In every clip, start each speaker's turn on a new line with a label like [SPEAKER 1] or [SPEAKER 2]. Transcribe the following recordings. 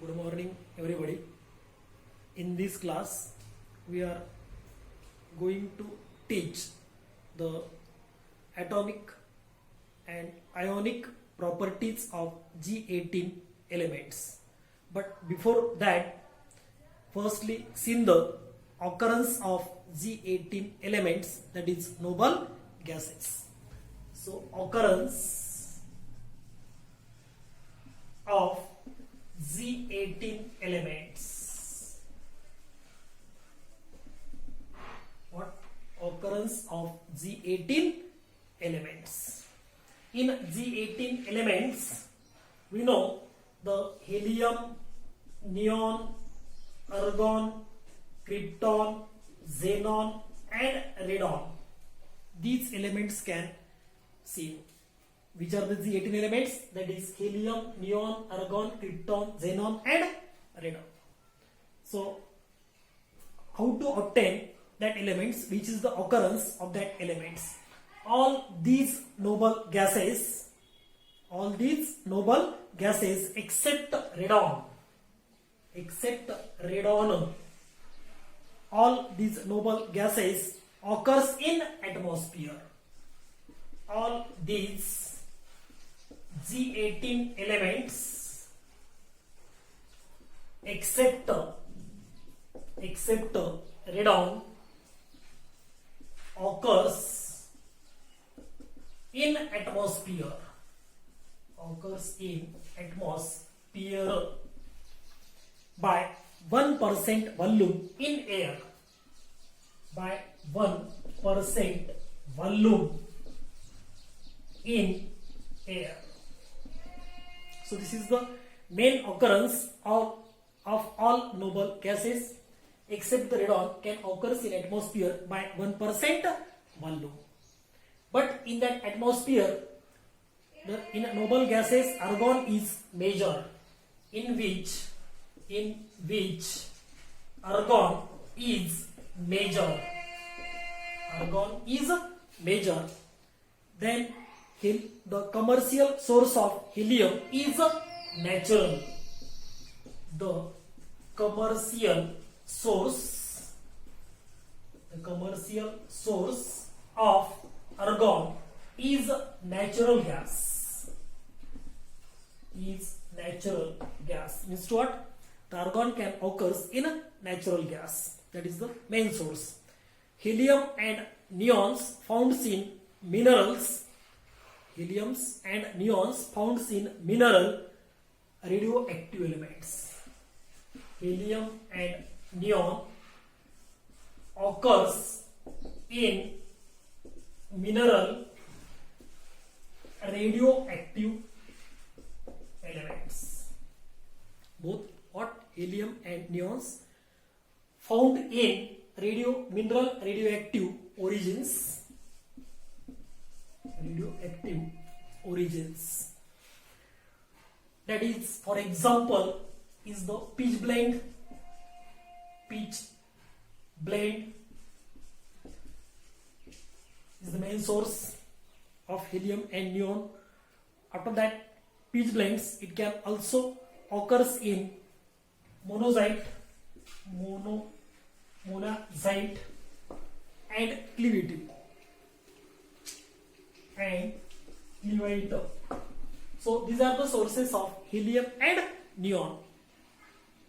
[SPEAKER 1] Good morning, everybody. In this class, we are going to teach the atomic and ionic properties of G18 elements. But before that, firstly, see the occurrence of G18 elements, that is noble gases. So, occurrence of G18 elements. What? Occurrence of G18 elements. In G18 elements, we know the helium, neon, argon, krypton, xenon and radon. These elements can see. Which are the G18 elements? That is helium, neon, argon, krypton, xenon and radon. So, how to obtain that elements? Which is the occurrence of that elements? All these noble gases except radon, all these noble gases occurs in atmosphere. All these G18 elements except radon occurs in atmosphere, by 1% volume in air, by 1% volume in air. So this is the main occurrence of all noble gases except the radon can occur in atmosphere by 1% volume. But in that atmosphere, in noble gases, argon is major, in which argon is major. Then the commercial source of helium is natural. The commercial source of argon is natural gas. Means what? The argon can occur in natural gas. That is the main source. Helium and neons found in minerals. Heliums and neons found in mineral radioactive elements. Helium and neon occurs in mineral radioactive elements. Both what? Helium and neons found in mineral radioactive origins. That is, for example, is the pitch blende is the main source of helium and neon. After that, pitch blends, it can also occurs in monazite and cleveite. So these are the sources of helium and neon.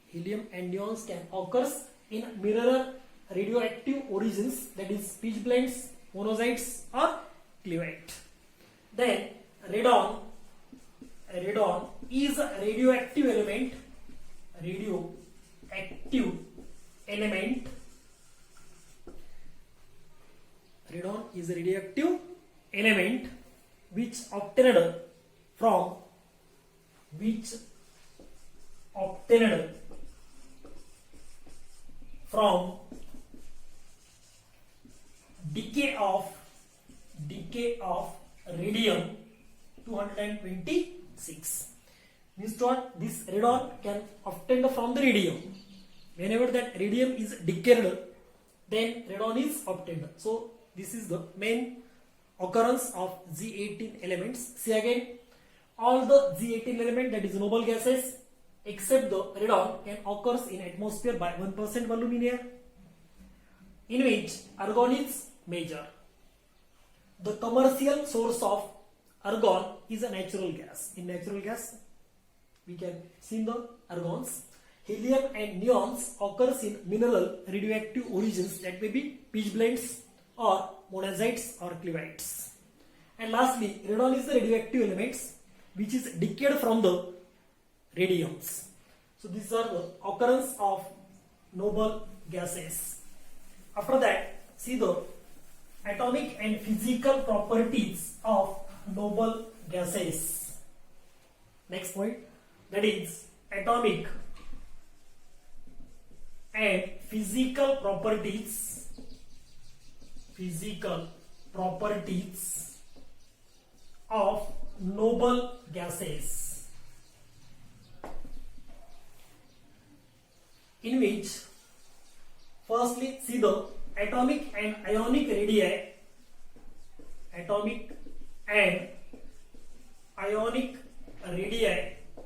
[SPEAKER 1] Helium and neons can occur in mineral radioactive origins, that is pitch blends, monazites or cleveite. Then radon is a radioactive element. Radon is a radioactive element which obtained from decay of radium 226. Means what? This radon can obtained from the radium. Whenever that radium is decayed, then radon is obtained. So this is the main occurrence of G18 elements. See again, all the G18 element, that is noble gases, except the radon can occurs in atmosphere by 1% volume in air, in which argon is major. The commercial source of argon is a natural gas. In natural gas, we can see the argons. Helium and neons occurs in mineral radioactive origins that may be pitchblendes or monazites or clevites. And lastly, radon is the radioactive elements which is decayed from the radiums. So these are the occurrence of noble gases. After that, see the atomic and physical properties of noble gases. Next point, that is atomic and physical properties of noble gases, in which firstly see the atomic and ionic radii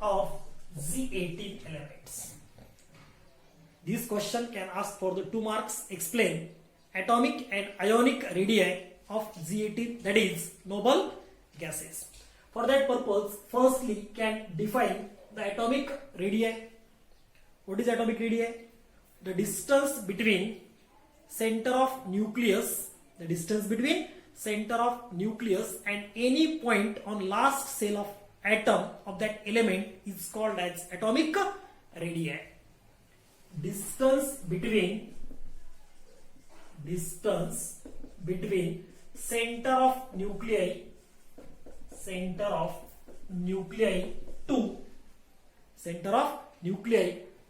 [SPEAKER 1] of Z18 elements. This question can ask for the 2 marks. Explain atomic and ionic radii of Z18, that is noble gases. For that purpose, firstly can define the atomic radii. What is atomic radii? The distance between center of nucleus and any point on last cell of atom of that element is called as atomic radii. Distance between center of nuclei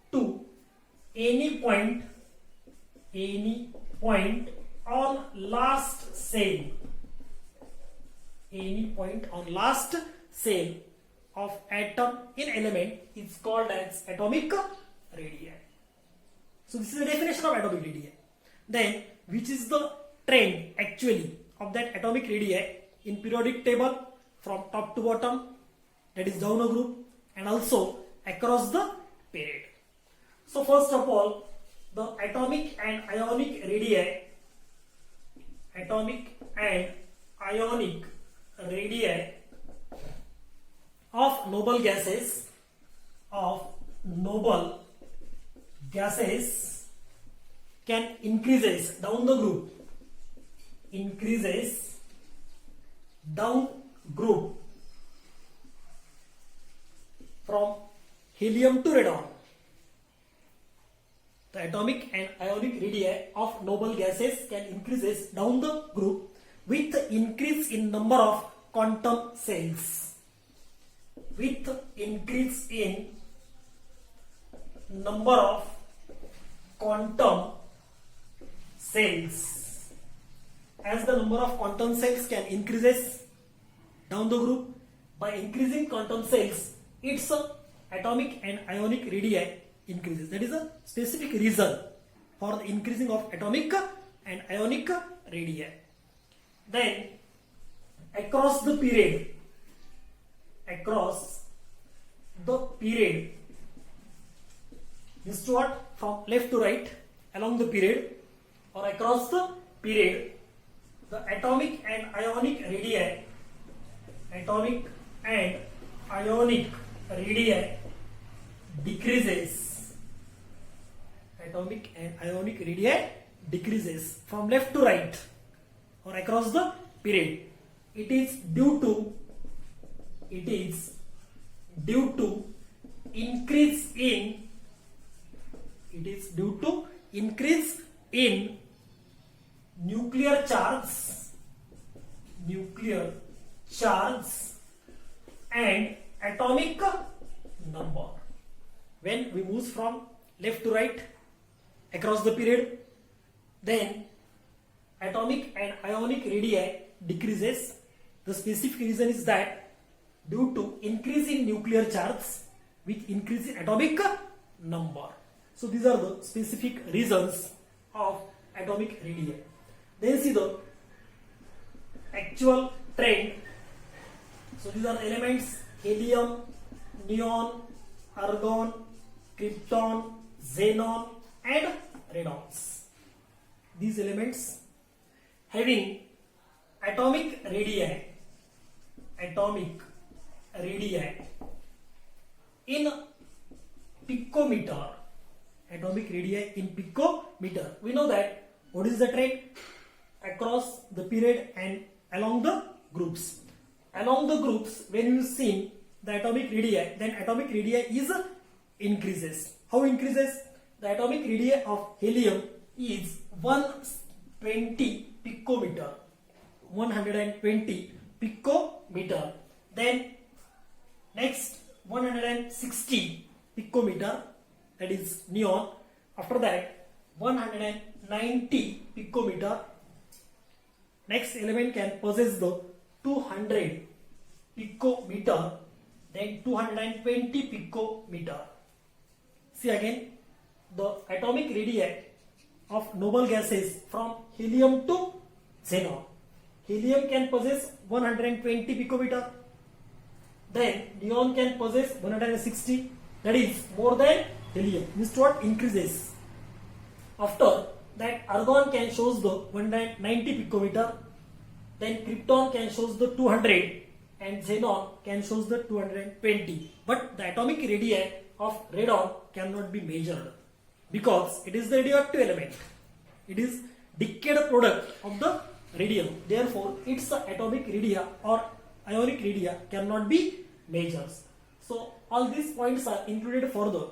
[SPEAKER 1] to any point on last cell of atom in element is called as atomic radii. So this is the definition of atomic radii. Then which is the trend actually of that atomic radii in periodic table from top to bottom, that is down a group, and also across the period. So first of all, the atomic and ionic radii of noble gases can increases down group from helium to radon. The atomic and ionic radii of noble gases can increases down the group with increase in number of quantum cells. As the number of quantum cells can increases down the group, by increasing quantum cells, its atomic and ionic radii increases. That is a specific reason for the increasing of atomic and ionic radii. Then across the period means what? From left to right along the period or across the period, the atomic and ionic radii decreases from left to right or across the period. It is due to increase in nuclear charge and atomic number. When we move from left to right across the period, then atomic and ionic radii decreases. The specific reason is that due to increase in nuclear charge with increase in atomic number. So these are the specific reasons of atomic radii. Then see the actual trend. So these are elements: helium, neon, argon, krypton, xenon and radons. These elements having atomic radii in picometer. Atomic radii in picometer. We know that what is the trend across the period and along the groups. Along the groups, when you see the atomic radii, then atomic radii is increases. How increases? The atomic radii of helium is 120 picometer. 120 picometer. Then next 160 picometer, that is neon. After that 190 picometer. Next element can possess the 200 picometer, then 220 picometer. See again, the atomic radii of noble gases from helium to xenon. Helium can possess 120 picometer, then neon can possess 160, that is more than helium. Means what? Increases. After that, argon can shows the 190 picometer, then krypton can shows the 200 and xenon can shows the 220. But the atomic radii of radon cannot be measured because it is the radioactive element. It is decayed product of the radium. Therefore, its atomic radii or ionic radii cannot be measured. So all these points are included for the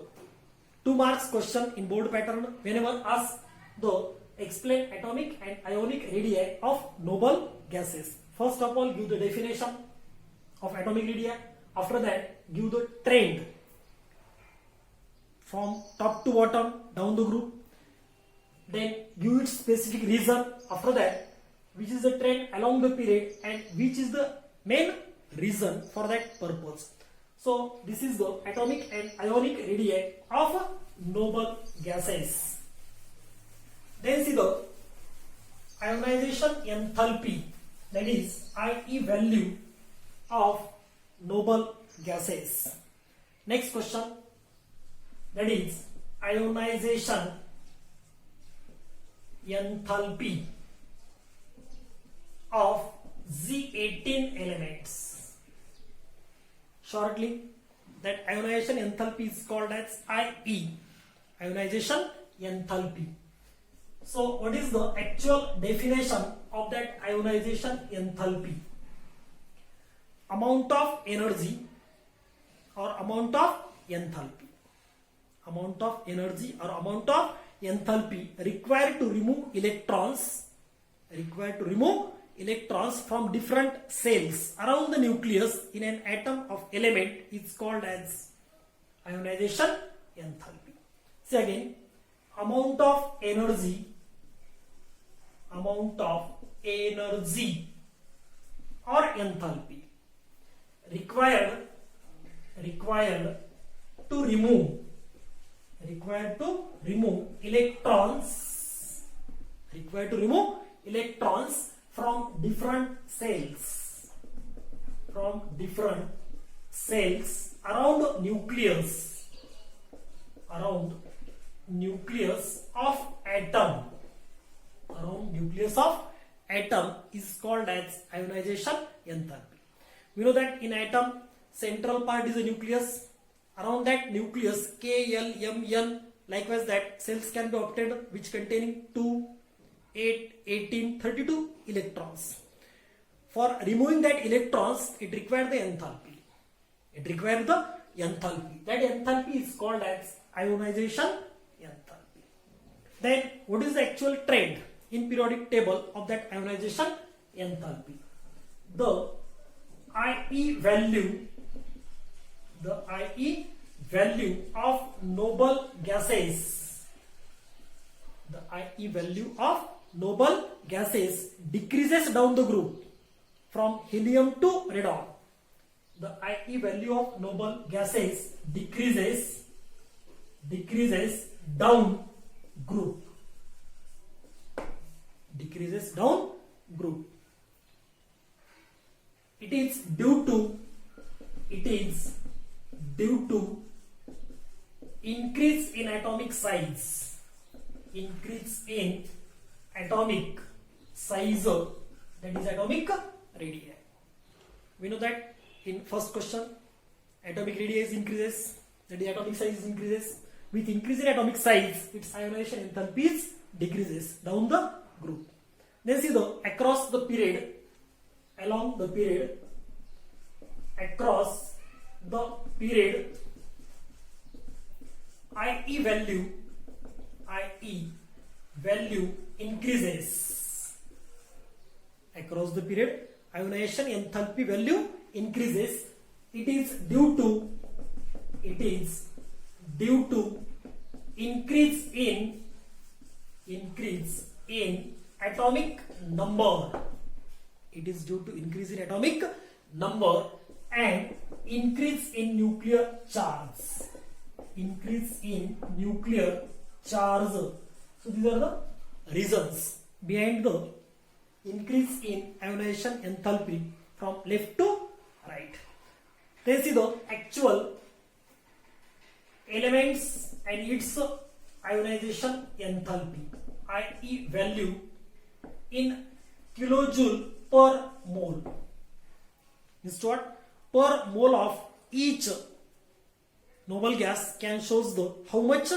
[SPEAKER 1] 2 marks question in board pattern. Whenever asked the explain atomic and ionic radii of noble gases. First of all, give the definition of atomic radii. After that, give the trend from top to bottom down the group. Then give its specific reason. After that, which is the trend along the period and which is the main reason for that purpose. So this is the atomic and ionic radii of noble gases. Then see the ionization enthalpy, that is IE value of noble gases. Next question, that is ionization enthalpy of Z18 elements. Shortly, that ionization enthalpy is called as IE, ionization enthalpy. So what is the actual definition of that ionization enthalpy? Amount of energy or amount of enthalpy. Amount of energy or amount of enthalpy required to remove electrons from different cells around the nucleus in an atom of element is called as ionization enthalpy. See again, amount of energy or enthalpy required to remove electrons from different cells around nucleus of atom is called as ionization enthalpy. We know that in atom, central part is a nucleus. Around that nucleus, K, L, M, N, likewise that cells can be obtained which containing 2, 8, 18, 32 electrons. For removing that electrons, it requires the enthalpy. That enthalpy is called as ionization enthalpy. Then what is the actual trend in periodic table of that ionization enthalpy? The IE value of noble gases, decreases down the group from helium to radon. The IE value of noble gases decreases down group. It is due to increase in atomic size, increase in atomic size, that is atomic radii. We know that in first question atomic radii increases, that is atomic size increases. With increase in atomic size, its ionization enthalpy decreases down the group. Then see the across the period, along the period, across the period, IE value increases. Across the period, ionization enthalpy value increases. It is due to increase in atomic number. It is due to increase in atomic number and increase in nuclear charge. Increase in nuclear charge. So these are the reasons behind the increase in ionization enthalpy from left to right. Then see the actual elements and its ionization enthalpy, IE value in kilojoule per mole. Is what? Per mole of each noble gas can shows the how much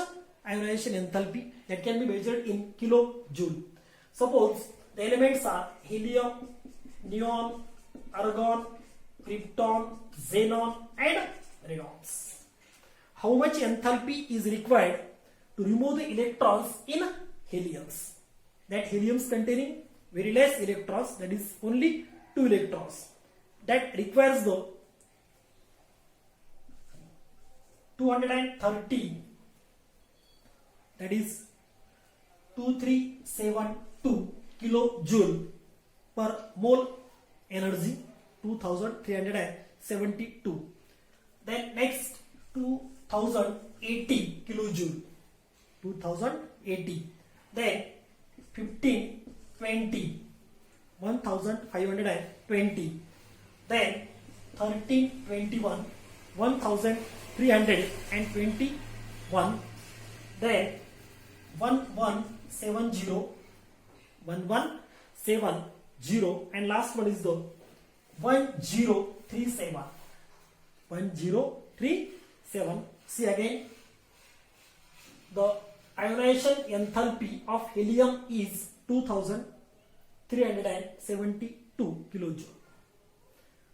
[SPEAKER 1] ionization enthalpy that can be measured in kilojoule. Suppose the elements are helium, neon, argon, krypton, xenon and radons. How much enthalpy is required to remove the electrons in heliums? That heliums containing very less electrons, that is only 2 electrons. That requires the 230, that is 2372 kilojoule per mole energy, 2372. Then next 2080 kilojoule, 2080. Then 1520, 1520. Then 1321, 1321. Then 1170, 1170, and last one is the 1037, 1037. See again, the ionization enthalpy of helium is 2372 kilojoule.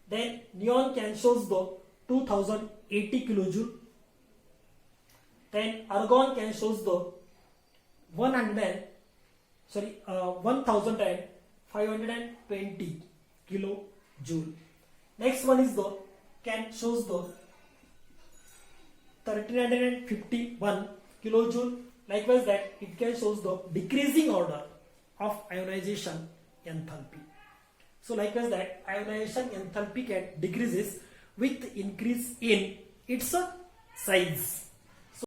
[SPEAKER 1] Then neon can shows the 2080 kilojoule. Then argon can shows the 1520 kilojoule. Next one is the can shows the 1351 kilojoule. Likewise that it can shows the decreasing order of ionization enthalpy. So likewise that ionization enthalpy can decreases with increase in its size.